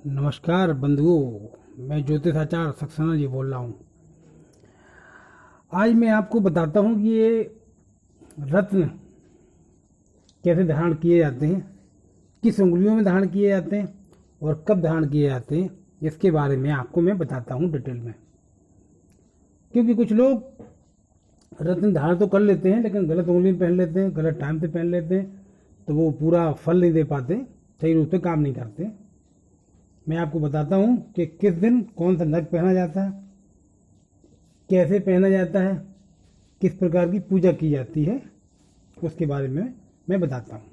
नमस्कार बंधुओं, मैं ज्योतिष आचार्य सक्सेना जी बोल रहा हूँ। आज मैं आपको बताता हूँ कि ये रत्न कैसे धारण किए जाते हैं, किस उंगलियों में धारण किए जाते हैं और कब धारण किए जाते हैं, इसके बारे में आपको मैं बताता हूँ डिटेल में। क्योंकि कुछ लोग रत्न धारण तो कर लेते हैं लेकिन गलत उंगली में पहन लेते हैं, गलत टाइम पे पहन लेते हैं, तो वो पूरा फल नहीं दे पाते, सही रूप से काम नहीं करते। मैं आपको बताता हूँ कि किस दिन कौन सा नग पहना जाता है, कैसे पहना जाता है, किस प्रकार की पूजा की जाती है, उसके बारे में मैं बताता हूँ।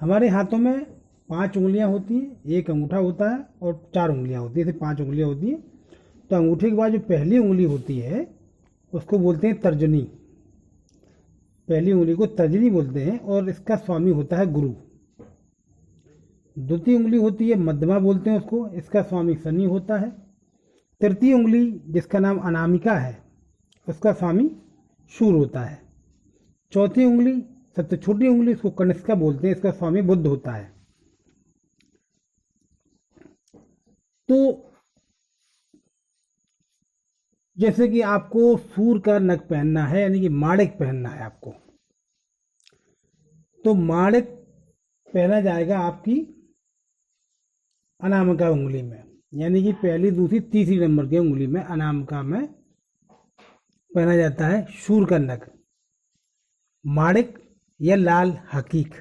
हमारे हाथों में 5 उंगलियां होती हैं, एक अंगूठा होता है और 4 उंगलियां होती है, ऐसे 5 उंगलियां होती हैं। तो अंगूठे के बाद जो पहली उंगली होती है उसको बोलते हैं तर्जनी। पहली उंगली को तर्जनी बोलते हैं और इसका स्वामी होता है गुरु। द्वितीय उंगली होती है मध्यमा बोलते हैं उसको, इसका स्वामी शनि होता है। तृतीय उंगली जिसका नाम अनामिका है उसका स्वामी सूर्य होता है। चौथी उंगली सबसे छोटी उंगली इसको कनिष्का बोलते हैं, इसका स्वामी बुध होता है। तो जैसे कि आपको सूर्य का नग पहनना है यानी कि माणिक पहनना है आपको, तो माणिक पहना जाएगा आपकी अनामिका उंगली में, यानी कि पहली दूसरी तीसरी नंबर की उंगली में अनामिका में पहना जाता है सूर्य का नग, माणिक या लाल हकीक।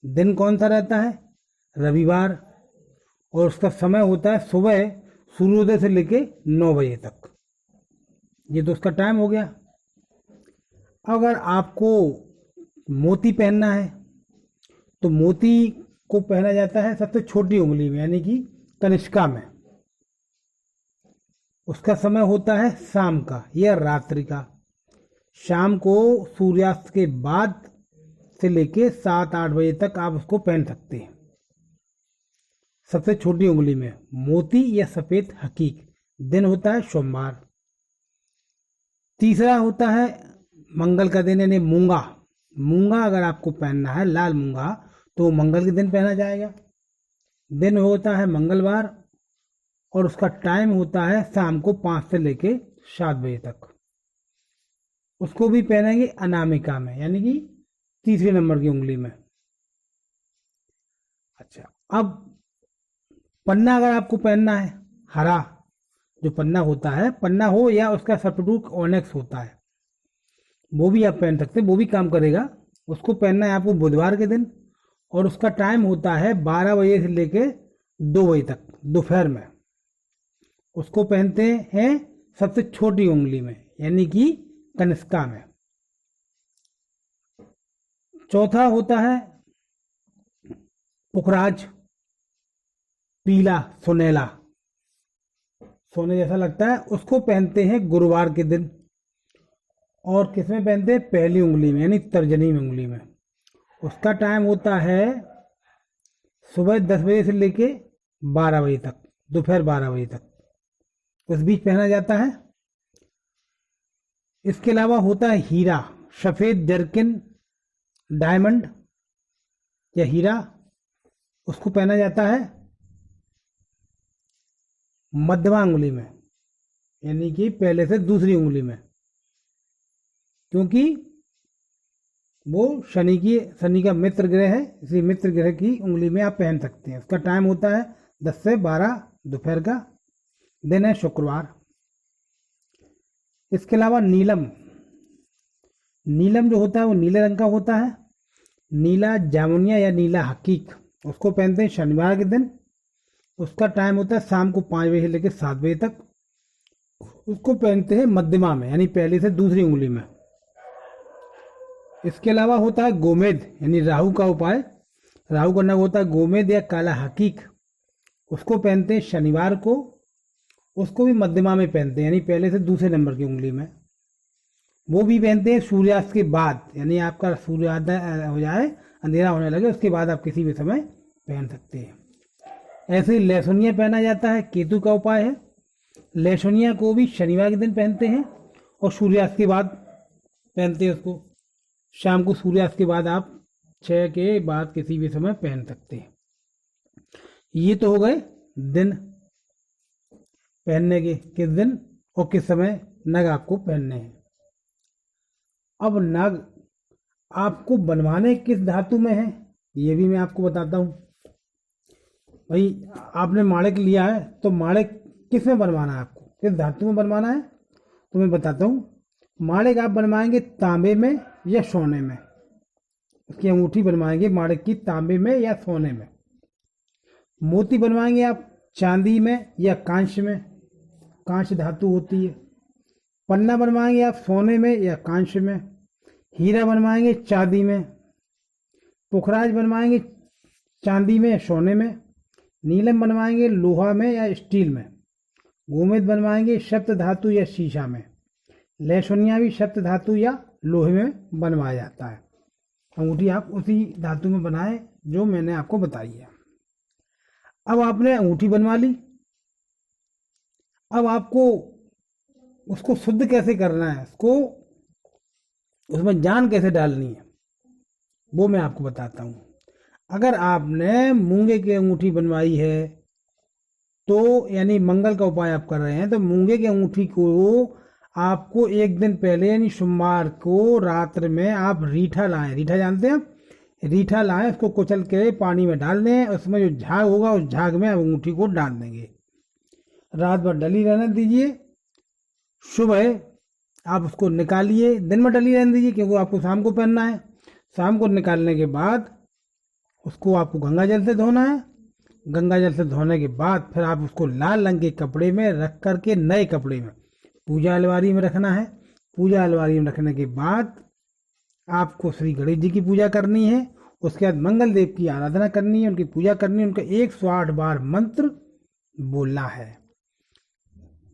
दिन कौन सा रहता है? रविवार। और उसका समय होता है सुबह सूर्योदय से लेके 9 बजे तक। ये तो उसका टाइम हो गया। अगर आपको मोती पहनना है तो मोती को पहना जाता है सबसे छोटी उंगली में यानी कि कनिष्का में। उसका समय होता है शाम का या रात्रि का। शाम को सूर्यास्त के बाद से लेके 7-8 बजे तक आप उसको पहन सकते हैं सबसे छोटी उंगली में। मोती या सफेद हकीक। दिन होता है सोमवार। तीसरा होता है मंगल का दिन यानी मूंगा। मूंगा अगर आपको पहनना है, लाल मूंगा, तो मंगल के दिन पहना जाएगा। दिन होता है मंगलवार और उसका टाइम होता है शाम को 5 से लेके 7 बजे तक। उसको भी पहनेंगे अनामिका में यानी कि तीसरे नंबर की उंगली में। अच्छा, अब पन्ना अगर आपको पहनना है, हरा जो पन्ना होता है, पन्ना हो या उसका सब्स्टिट्यूट ऑनेक्स होता है, वो भी आप पहन सकते हैं, वो भी काम करेगा। उसको पहनना है आपको बुधवार के दिन और उसका टाइम होता है 12 बजे से लेके 2 बजे तक दोपहर में। उसको पहनते हैं सबसे छोटी उंगली में यानी कि कनिष्का में। चौथा होता है पुखराज, पीला सुनहला, सोने जैसा लगता है, उसको पहनते हैं गुरुवार के दिन। और किसमें पहनते हैं? पहली उंगली में यानी तर्जनी में उंगली में। उसका टाइम होता है सुबह 10 बजे से लेके 12 बजे तक, दोपहर 12 बजे तक, उस बीच पहना जाता है। इसके अलावा होता है हीरा, सफेद जर्किन, डायमंड या हीरा, उसको पहना जाता है मध्यमा उंगली में यानी कि पहले से दूसरी उंगली में, क्योंकि वो शनि का मित्र ग्रह है, इसलिए मित्र ग्रह की उंगली में आप पहन सकते हैं। उसका टाइम होता है 10 से 12 दोपहर का। दिन है शुक्रवार। इसके अलावा नीलम, नीलम जो होता है वो नीले रंग का होता है, नीला जामुनिया या नीला हकीक, उसको पहनते हैं शनिवार के दिन। उसका टाइम होता है शाम को 5 बजे से लेकर 7 बजे तक। उसको पहनते हैं मध्यमा में यानी पहली से दूसरी उंगली में। इसके अलावा होता है गोमेद यानी राहु का उपाय, राहु का नग होता है गोमेद या काला हकीक, उसको पहनते हैं शनिवार को। उसको भी मध्यमा में पहनते हैं यानी पहले से दूसरे नंबर की उंगली में। वो भी पहनते हैं सूर्यास्त के बाद, यानी आपका सूर्योदय हो जाए, अंधेरा होने लगे, उसके बाद आप किसी भी समय पहन सकते हैं। ऐसे ही लहसुनिया पहना जाता है, केतु का उपाय है। लहसुनिया को भी शनिवार के दिन पहनते हैं और सूर्यास्त के बाद पहनते हैं उसको। शाम को सूर्यास्त के बाद आप 6 के बाद किसी भी समय पहन सकते हैं। ये तो हो गए दिन पहनने के, किस दिन और किस समय नग आपको पहनने हैं। अब नग आपको बनवाने किस धातु में है ये भी मैं आपको बताता हूँ। भाई आपने माणिक लिया है तो माणिक किस में बनवाना है, आपको किस धातु में बनवाना है, तो मैं बताता हूँ। माणिक आप बनवाएंगे तांबे में या सोने में, उसकी अंगूठी बनवाएंगे माणिक की तांबे में या सोने में। मोती बनवाएंगे आप चांदी में या कांस्य में, कांस्य धातु होती है। पन्ना बनवाएंगे आप सोने में या कांस्य में। हीरा बनवाएंगे चांदी में। पुखराज बनवाएंगे चांदी में या सोने में। नीलम बनवाएंगे लोहा में या स्टील में। गोमेद बनवाएंगे सप्त धातु या शीशा में। लहसुनिया भी सप्त धातु या लोहे में बनवाया जाता है। अंगूठी आप उसी धातु में बनाए जो मैंने आपको बताई है। अब आपने अंगूठी बनवा ली, अब आपको उसको शुद्ध कैसे करना है, उसको उसमें जान कैसे डालनी है वो मैं आपको बताता हूँ। अगर आपने मूंगे की अंगूठी बनवाई है तो यानी मंगल का उपाय आप कर रहे हैं, तो मूंगे की अंगूठी को आपको एक दिन पहले यानी सोमवार को रात्र में आप रीठा लाएं। रीठा जानते हैं आप? रीठा लाएं, उसको कुचल के पानी में डाल दें, उसमें जो झाग होगा उस झाग में आप अंगूठी को डाल देंगे। रात भर डली रहने दीजिए, सुबह आप उसको निकालिए। दिन में डली रहने दीजिए क्योंकि आपको शाम को पहनना है। शाम को निकालने के बाद उसको आपको गंगा जल से धोना है। गंगा जल से धोने के बाद फिर आप उसको लाल रंग के कपड़े में रख करके, नए कपड़े में पूजा अलमारी में रखना है। पूजा अलमारी में रखने के बाद आपको श्री गणेश जी की पूजा करनी है। उसके बाद मंगल देव की आराधना करनी है, उनकी पूजा करनी है, उनका 108 बार मंत्र बोलना है,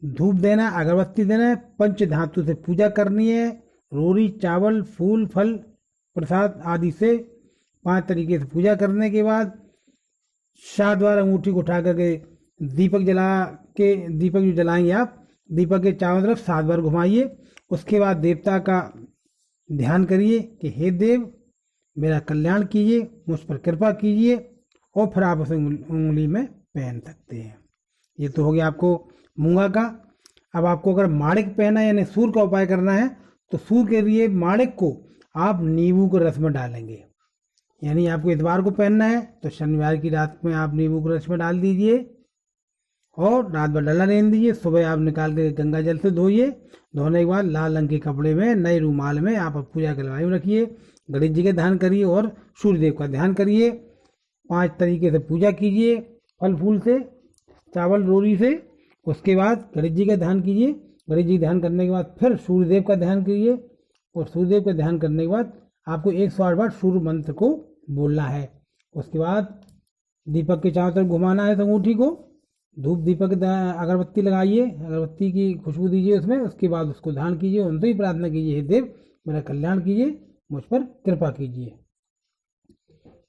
धूप देना, अगरबत्ती देना है, पंच धातु से पूजा करनी है। रोरी, चावल, फूल, फल, प्रसाद आदि से 5 तरीके से पूजा करने के बाद 7 बार अंगूठी को उठा करके दीपक जला के, दीपक जो जलाएंगे आप, दीपक के चारों तरफ 7 बार घुमाइए। उसके बाद देवता का ध्यान करिए कि हे देव मेरा कल्याण कीजिए, मुझ पर कृपा कीजिए, और फिर आप उसे उंगली में पहन सकते हैं। ये तो हो गया आपको मूंगा का। अब आपको अगर माणिक पहना है यानी सूर का उपाय करना है तो सूर के लिए माणिक को आप नींबू के रस में डालेंगे। यानी आपको इतवार को पहनना है तो शनिवार की रात में आप नींबू के रस में डाल दीजिए और रात भर डला रहने दीजिए। सुबह आप निकाल के गंगा जल से धोइए। धोने के बाद लाल रंग के कपड़े में, नए रूमाल में आप पूजा के अलमारी में रखिए। गणेश जी का ध्यान करिए और सूर्यदेव का ध्यान करिए। 5 तरीके से पूजा कीजिए, फल फूल से, चावल रोरी से। उसके बाद गणेश जी का ध्यान कीजिए। गणेश जी ध्यान करने के बाद फिर सूर्यदेव का ध्यान कीजिए, और सूर्यदेव का ध्यान करने के बाद आपको 108 बार सूर्य मंत्र को बोलना है। उसके बाद दीपक के चारों तरफ घुमाना है अंगूठी को। धूप दीपक अगरबत्ती लगाइए, अगरबत्ती की खुशबू दीजिए उसमें। उसके बाद उसको ध्यान कीजिए, उनसे ही प्रार्थना कीजिए, हे देव मेरा कल्याण कीजिए, मुझ पर कृपा कीजिए।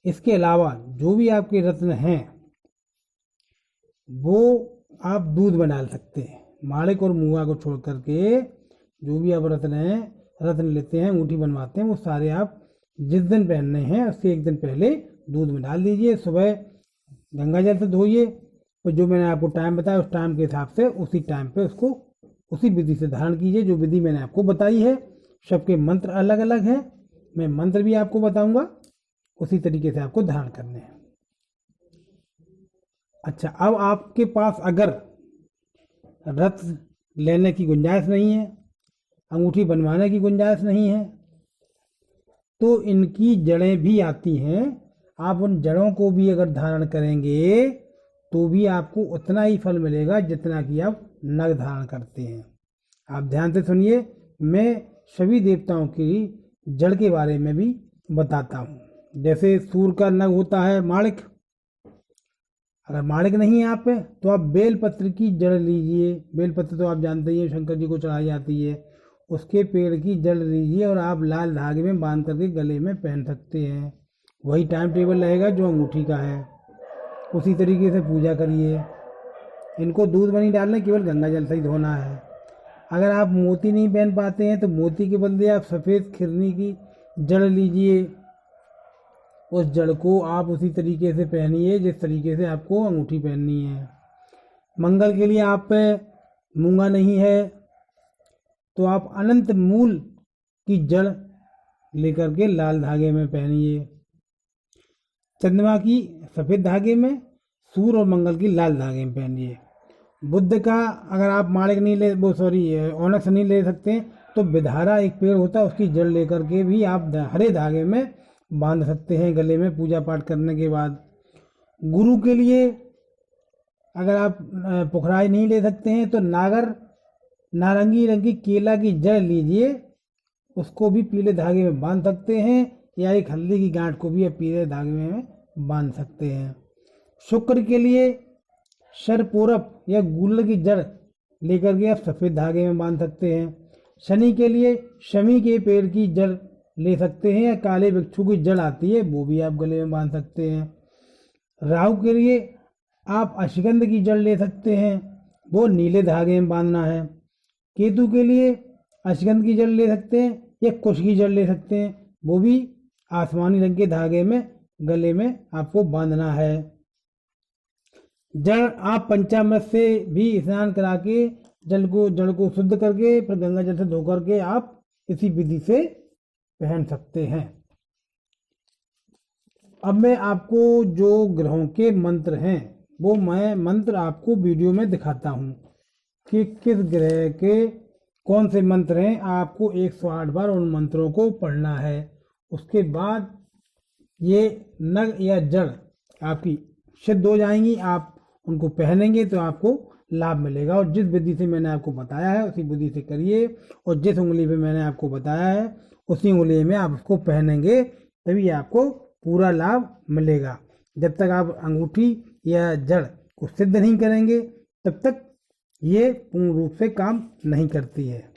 इसके अलावा जो भी आपके रत्न हैं वो आप दूध में डाल सकते हैं। माणिक और मूंगा को छोड़ करके जो भी आप रत्न लेते हैं, अंगूठी बनवाते हैं, वो सारे आप जिस दिन पहनने हैं उससे एक दिन पहले दूध में डाल दीजिए। सुबह गंगा जल से धोइए और जो मैंने आपको टाइम बताया उस टाइम के हिसाब से उसी टाइम पे उसको उसी विधि से धारण कीजिए जो विधि मैंने आपको बताई है। सबके मंत्र अलग अलग हैं, मैं मंत्र भी आपको बताऊंगा, उसी तरीके से आपको धारण करने हैं। अच्छा, अब आपके पास अगर रत्न लेने की गुंजाइश नहीं है, अंगूठी बनवाने की गुंजाइश नहीं है, तो इनकी जड़ें भी आती हैं। आप उन जड़ों को भी अगर धारण करेंगे तो भी आपको उतना ही फल मिलेगा जितना कि आप नग धारण करते हैं। आप ध्यान से सुनिए, मैं सभी देवताओं की जड़ के बारे में भी बताता हूँ। जैसे सूर का नग होता है माणिक, अगर माणिक नहीं है आप पे तो आप बेलपत्र की जड़ लीजिए। बेलपत्र तो आप जानते ही हैं शंकर जी को चढ़ाई जाती है। उसके पेड़ की जड़ लीजिए और आप लाल धागे में बांध करके गले में पहन सकते हैं। वही टाइम टेबल रहेगा जो अंगूठी का है। उसी तरीके से पूजा करिए। इनको दूध में नहीं डालना, केवल गंगा जल से ही धोना है। अगर आप मोती नहीं पहन पाते हैं तो मोती के बदले आप सफ़ेद खिरनी की जड़ लीजिए, उस जड़ को आप उसी तरीके से पहनिए जिस तरीके से आपको अंगूठी पहननी है। मंगल के लिए आप पे मूंगा नहीं है तो आप अनंत मूल की जड़ लेकर के लाल धागे में पहनिए। चंद्रमा की सफ़ेद धागे में, सूर्य और मंगल की लाल धागे में पहनिए। बुद्ध का अगर आप माणिक नहीं ले ऑनक्स नहीं ले सकते तो विधारा एक पेड़ होता है, उसकी जड़ लेकर के भी आप हरे धागे में बांध सकते हैं गले में पूजा पाठ करने के बाद। गुरु के लिए अगर आप पुखराज नहीं ले सकते हैं तो नारंगी रंग की केला की जड़ लीजिए, उसको भी पीले धागे में बांध सकते हैं, या एक हल्दी की गांठ को भी आप पीले धागे में बांध सकते हैं। शुक्र के लिए शरपोरप या गूलर की जड़ लेकर के आप सफ़ेद धागे में बांध सकते हैं। शनि के लिए शमी के पेड़ की जड़ ले सकते हैं, या काले वृक्षों की जड़ आती है वो भी आप गले में बांध सकते हैं। राहु के लिए आप अश्वगंध की जड़ ले सकते हैं, वो नीले धागे में बांधना है। केतु के लिए अश्वगंध की जड़ ले सकते हैं या कुश की जड़ ले सकते हैं, वो भी आसमानी रंग के धागे में गले में आपको बांधना है। जड़ आप पंचामृत से भी स्नान करा के जड़ को शुद्ध करके फिर गंगा जल से धो करके आप इसी विधि से पहन सकते हैं। अब मैं आपको जो ग्रहों के मंत्र हैं वो मैं मंत्र आपको वीडियो में दिखाता हूँ कि किस ग्रह के कौन से मंत्र हैं। आपको 108 बार उन मंत्रों को पढ़ना है। उसके बाद ये नग या जड़ आपकी सिद्ध हो जाएंगी। आप उनको पहनेंगे तो आपको लाभ मिलेगा। और जिस विधि से मैंने आपको बताया है उसी विधि से करिए, और जिस उंगली पे मैंने आपको बताया है उसी उंगली में आप उसको पहनेंगे, तभी आपको पूरा लाभ मिलेगा। जब तक आप अंगूठी या जड़ को सिद्ध नहीं करेंगे तब तक ये पूर्ण रूप से काम नहीं करती है।